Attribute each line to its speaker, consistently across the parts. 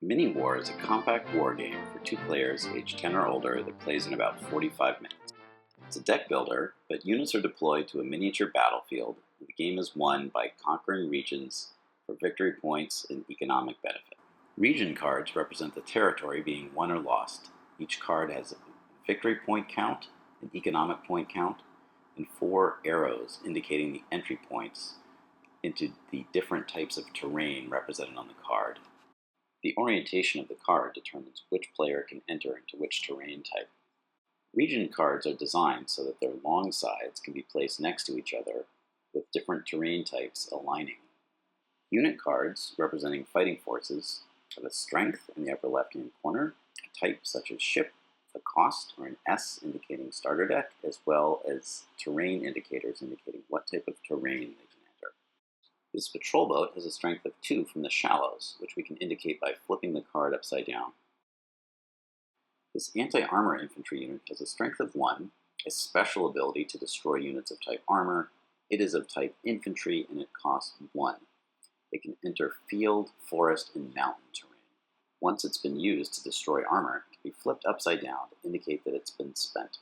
Speaker 1: Miniwar is a compact war game for two players aged 10 or older that plays in about 45 minutes. It's a deck builder, but units are deployed to a miniature battlefield, and the game is won by conquering regions for victory points and economic benefit. Region cards represent the territory being won or lost. Each card has a victory point count, an economic point count, and 4 arrows indicating the entry points into the different types of terrain represented on the card. The orientation of the card determines which player can enter into which terrain type. Region cards are designed so that their long sides can be placed next to each other, with different terrain types aligning. Unit cards, representing fighting forces, have a strength in the upper left-hand corner, a type such as ship, a cost, or an S indicating starter deck, as well as terrain indicators indicating what type of terrain they can enter. This patrol boat has a strength of 2 from the shallows, which we can indicate by flipping the card upside down. This anti-armor infantry unit has a strength of 1, a special ability to destroy units of type armor. It is of type infantry and it costs 1. It can enter field, forest, and mountain terrain. Once it's been used to destroy armor, it can be flipped upside down to indicate that it's been spent.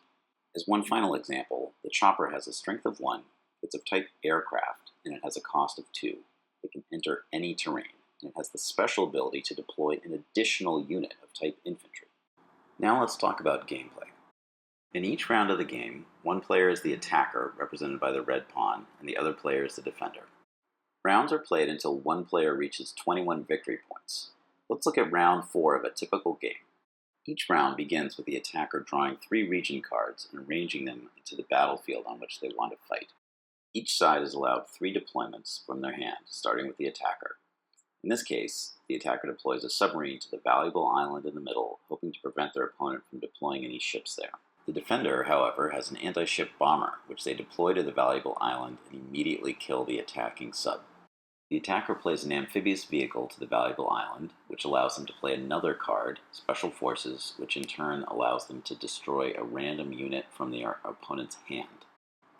Speaker 1: As one final example, the chopper has a strength of 1, it's of type aircraft, and it has a cost of 2. It can enter any terrain, and it has the special ability to deploy an additional unit of type infantry. Now let's talk about gameplay. In each round of the game, one player is the attacker, represented by the red pawn, and the other player is the defender. Rounds are played until one player reaches 21 victory points. Let's look at round 4 of a typical game. Each round begins with the attacker drawing 3 region cards and arranging them into the battlefield on which they want to fight. Each side is allowed 3 deployments from their hand, starting with the attacker. In this case, the attacker deploys a submarine to the valuable island in the middle, hoping to prevent their opponent from deploying any ships there. The defender, however, has an anti-ship bomber, which they deploy to the valuable island and immediately kill the attacking sub. The attacker plays an amphibious vehicle to the valuable island, which allows them to play another card, Special Forces, which in turn allows them to destroy a random unit from their opponent's hand.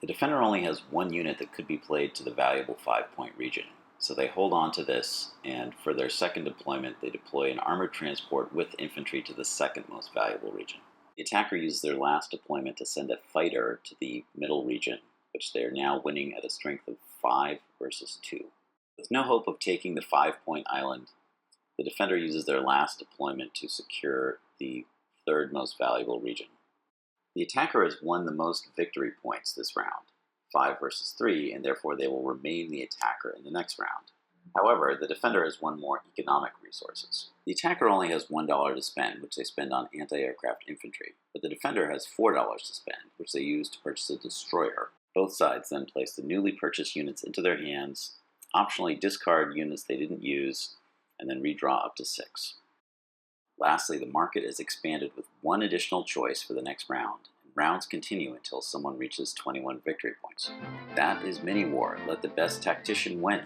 Speaker 1: The defender only has 1 unit that could be played to the valuable 5-point region, so they hold on to this, and for their second deployment they deploy an armored transport with infantry to the second most valuable region. The attacker uses their last deployment to send a fighter to the middle region, which they are now winning at a strength of 5 versus 2. With no hope of taking the 5-point island, the defender uses their last deployment to secure the third most valuable region. The attacker has won the most victory points this round, 5 versus 3, and therefore they will remain the attacker in the next round. However, the defender has won more economic resources. The attacker only has $1 to spend, which they spend on anti-aircraft infantry, but the defender has $4 to spend, which they use to purchase a destroyer. Both sides then place the newly purchased units into their hands, optionally discard units they didn't use, and then redraw up to 6. Lastly, the market is expanded with 1 additional choice for the next round, and rounds continue until someone reaches 21 victory points. That is Miniwar. Let the best tactician win.